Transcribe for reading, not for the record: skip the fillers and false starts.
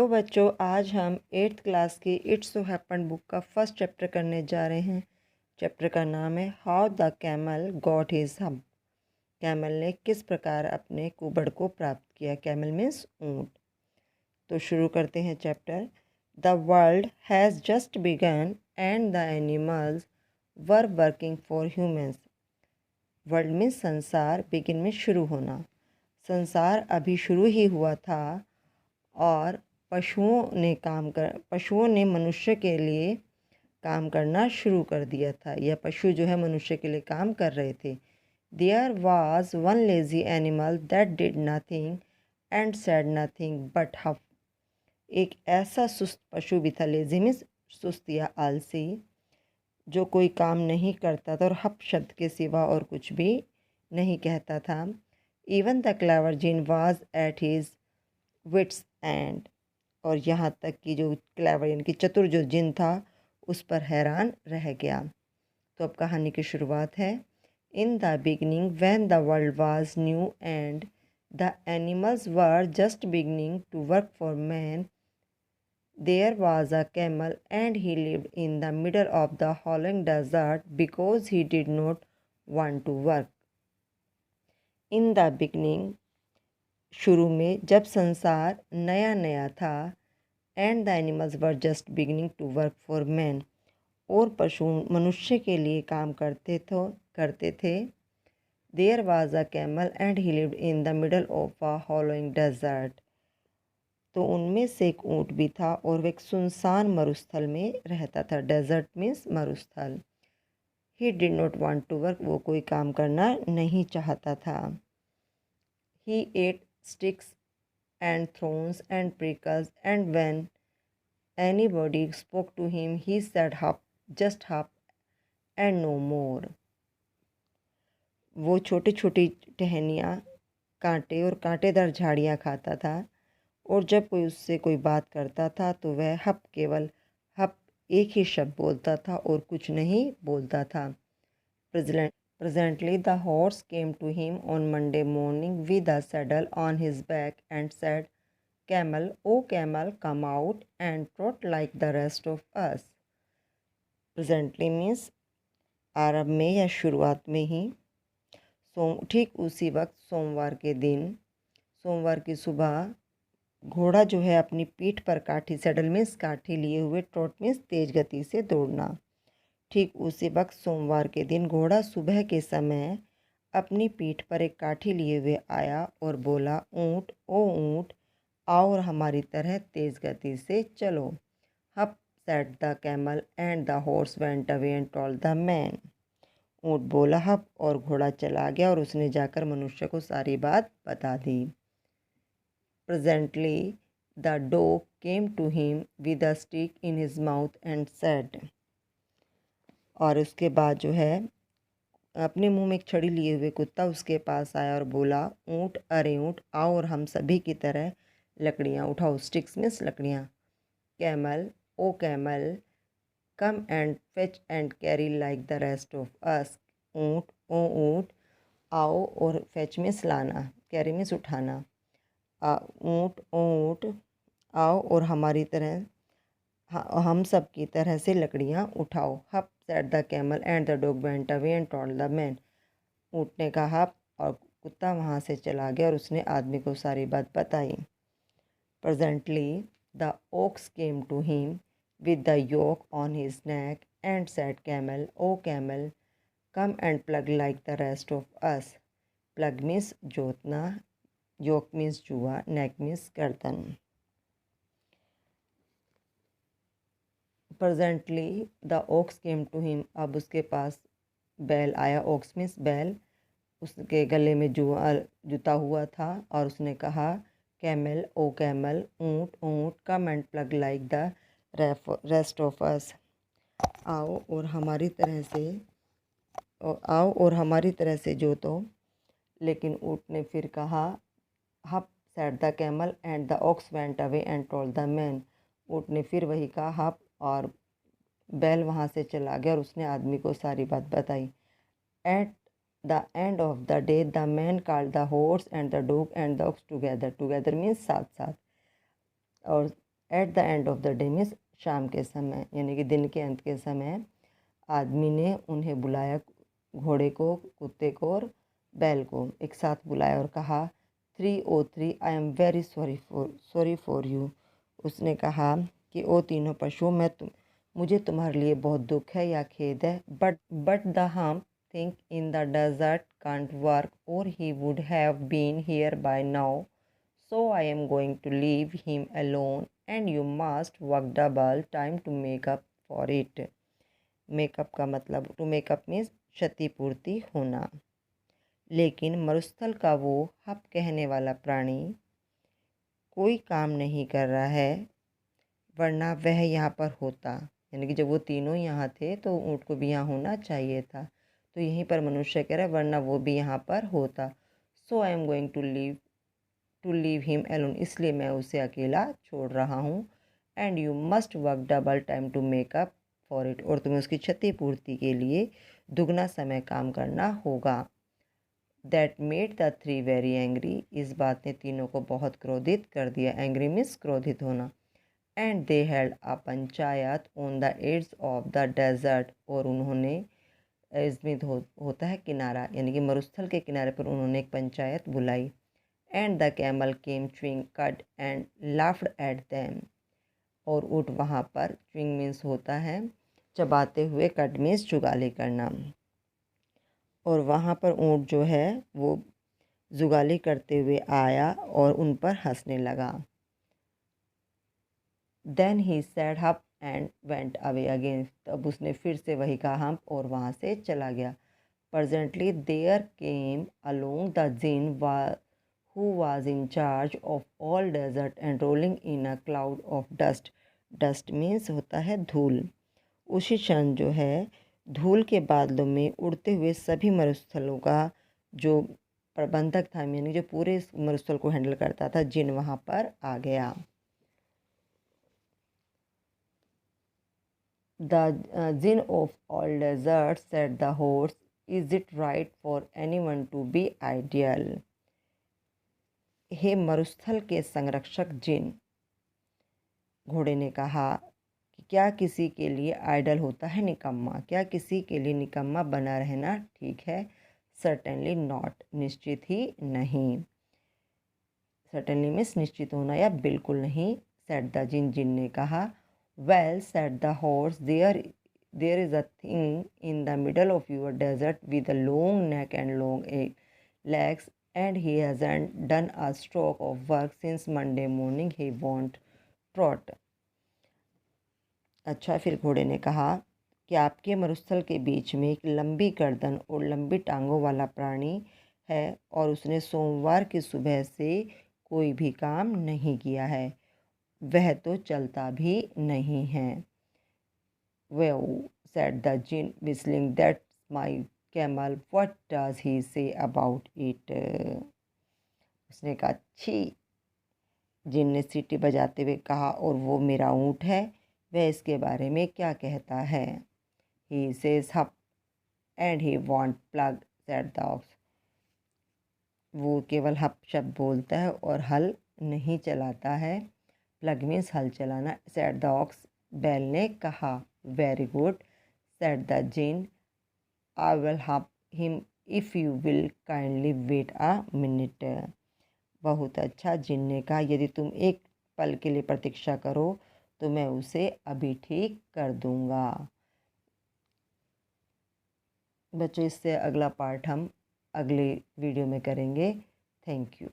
Hello बच्चों, आज हम 8th क्लास की इट्स सो हैपन बुक का फर्स्ट चैप्टर करने जा रहे हैं। चैप्टर का नाम है how the camel got his hub. Camel ने किस प्रकार अपने कुबड़ को प्राप्त किया। कैमल मीन्स ऊँट। तो शुरू करते हैं chapter. The world has just begun and the animals were working for humans. World means संसार, बिगिन में शुरू होना। संसार अभी शुरू ही हुआ था और पशुओं ने मनुष्य के लिए काम करना शुरू कर दिया था। यह पशु जो है मनुष्य के लिए काम कर रहे थे। There was one lazy animal that did nothing and said nothing but huff. एक ऐसा सुस्त पशु भी था। लेजी मीन्स सुस्त या आलसी, जो कोई काम नहीं करता था और हप शब्द के सिवा और कुछ भी नहीं कहता था। Even the clever djinn was at his wits end. और यहाँ तक कि जो क्लेवर यानी कि चतुर जो जिन था उस पर हैरान रह गया। तो अब कहानी की शुरुआत है। In the beginning when the world was new and the animals were just beginning to work for man, there was a camel and he lived in the middle of the howling desert because he did not want to work. In the beginning, शुरू में, जब संसार नया नया था, and the animals were just beginning to work for man, और पशु मनुष्य के लिए काम करते थे। There was a camel and he lived in the middle of a hollowing desert. तो उनमें से एक ऊँट भी था और वह एक सुनसान मरुस्थल में रहता था। डेजर्ट मीन्स मरुस्थल। He did not want to work, वो कोई काम करना नहीं चाहता था। He ate sticks and thorns and prickles, and when anybody spoke to him, he said hop, just hop, and no more. वो छोटी छोटी टहनियाँ, कांटे और कांटेदार झाड़ियाँ खाता था, और जब कोई बात करता था तो वह हप, केवल हप एक ही शब्द बोलता था और कुछ नहीं बोलता था। Presently, the horse came to him on Monday morning with a saddle on his back and said, Camel, O camel, come out and trot like the rest of us. Presently means आरंभ में या शुरुआत में ही। ठीक उसी वक्त सोमवार की सुबह घोड़ा जो है अपनी पीठ पर काठी, सैडल मीन्स काठी लिए हुए, ट्रॉट मीन्स तेज गति से दौड़ना। ठीक उसी वक्त सोमवार के दिन घोड़ा सुबह के समय अपनी पीठ पर एक काठी लिए हुए आया और बोला, ऊँट, ओ ऊँट, आओ और हमारी तरह तेज गति से चलो। हप said the camel and the horse went away and told the man. ऊँट बोला हप और घोड़ा चला गया और उसने जाकर मनुष्य को सारी बात बता दी। Presently the dog came to him with a stick in his mouth and said. और उसके बाद जो है अपने मुंह में एक छड़ी लिए हुए कुत्ता उसके पास आया और बोला, ऊँट, अरे ऊँट, आओ और हम सभी की तरह लकड़ियाँ उठाओ। स्टिक्स मीन्स लकड़ियाँ। Camel, O camel, come and fetch and carry like the rest of us. ऊँट, ओ ऊँट, आओ और फेच मीन्स लाना, कैरी मीन्स उठाना। ऊँट, ओ ऊँट, आओ और हमारी तरह हम सब की तरह से लकड़ियाँ उठाओ। हप said the camel and the dog went away and told the man. ऊँट ने कहा हप और कुत्ता वहाँ से चला गया और उसने आदमी को सारी बात बताई। Presently the ox came to him with the yoke on his neck and said, Camel, O camel, come and plug like the rest of us. Plug means जोतना, yoke means जुआ, neck means गर्दन। Presently the ox came to him, अब उसके पास बैल आया। ox means बैल, उसके गले में जुता हुआ था और उसने कहा, कैमल, ओ कैमल, ऊँट, ऊँट, come and plug like the rest of अस। आओ और हमारी तरह से जोतो। लेकिन ऊँट ने फिर कहा, हप said the camel and the ox went away and told the man. ऊँट ने फिर वही कहा हप और बैल वहाँ से चला गया और उसने आदमी को सारी बात बताई। At the end of the day the man called the horse and the dog and the ox together. Together means साथ साथ। और at the end of the day means शाम के समय, यानी कि दिन के अंत के समय आदमी ने उन्हें बुलाया, घोड़े को, कुत्ते को और बैल को एक साथ बुलाया और कहा 303 I am very sorry for you. उसने कहा कि ओ तीनों पशुओं, मुझे तुम्हारे लिए बहुत दुख है या खेद है, बट द हम think in the desert can't work or he would have been here by now, so I am going to leave him alone and you must work double time to make up for it. Makeup का मतलब, to make up means क्षतिपूर्ति होना। लेकिन मरुस्थल का वो हप कहने वाला प्राणी कोई काम नहीं कर रहा है, वरना वह यहाँ पर होता। यानी कि जब वो तीनों यहाँ थे तो ऊँट को भी यहाँ होना चाहिए था। तो यहीं पर मनुष्य कह रहा है वरना वो भी यहाँ पर होता। So I am going to leave him alone, इसलिए मैं उसे अकेला छोड़ रहा हूँ। And you must work double time to make up for it, और तुम्हें उसकी क्षतिपूर्ति के लिए दुगना समय काम करना होगा। That made the three very angry, इस बात ने तीनों को बहुत क्रोधित कर दिया। एंग्री मीन्स क्रोधित होना। And they held a panchayat on the edge of the desert, और उन्होंने, इजमिद होता है किनारा, यानी कि मरुस्थल के किनारे पर उन्होंने एक पंचायत बुलाई। And the camel came chewing cut and laughed at them, और ऊँट वहाँ पर, च्विंग मीन्स होता है चबाते हुए, कट मीन्स जुगाली करना, और वहाँ पर ऊँट जो है वो जुगाली करते हुए आया और उन पर हंसने लगा। देन ही सेड हप एंड वेंट अवे अगेन, तब उसने फिर से वही कहा हम्प और वहाँ से चला गया। Presently there came along the jinn who was in charge of all desert and rolling in a cloud of dust. Dust means होता है धूल। उसी क्षण जो है धूल के बादलों में उड़ते हुए सभी मरुस्थलों का जो प्रबंधक था, यानी जो पूरे मरुस्थल को हैंडल करता था, जिन वहाँ पर आ गया। The jinn of all deserts said the horse, is it right for anyone to be ideal? हे मरुस्थल के संरक्षक जिन, घोड़े ने कहा कि क्या किसी के लिए आइडल होता है निकम्मा, क्या किसी के लिए निकम्मा बना रहना ठीक है? सर्टेनली नॉट, निश्चित ही नहीं। सर्टेनली मीन्स निश्चित होना या बिल्कुल नहीं। सेड द जिन, जिन ने कहा। Well said the horse, there is a thing in the middle of your desert with a long neck and long legs, and he hasn't done a stroke of work since Monday morning. He won't trot. अच्छा, फिर घोड़े ने कहा कि आपके मरुस्थल के बीच में एक लंबी गर्दन और लंबी टांगों वाला प्राणी है, और उसने सोमवार की सुबह से कोई भी काम नहीं किया है, वह तो चलता भी नहीं है। Well, said the jinn, whistling, that's my camel. What does he say about it? उसने कहा छी। जिन ने सीटी बजाते हुए कहा, और वो मेरा ऊँट है, वह इसके बारे में क्या कहता है? He says hup and he won't plug, said the ox. वो केवल हप शब्द बोलता है और हल नहीं चलाता है। प्लग मीन्स हल चलाना। said the ox, बैल ने कहा। Very good, said the jinn, I will help him if you will kindly wait a minute. बहुत अच्छा, जिन ने कहा यदि तुम एक पल के लिए प्रतीक्षा करो तो मैं उसे अभी ठीक कर दूंगा। बच्चों, इससे अगला पार्ट हम अगले वीडियो में करेंगे। Thank you.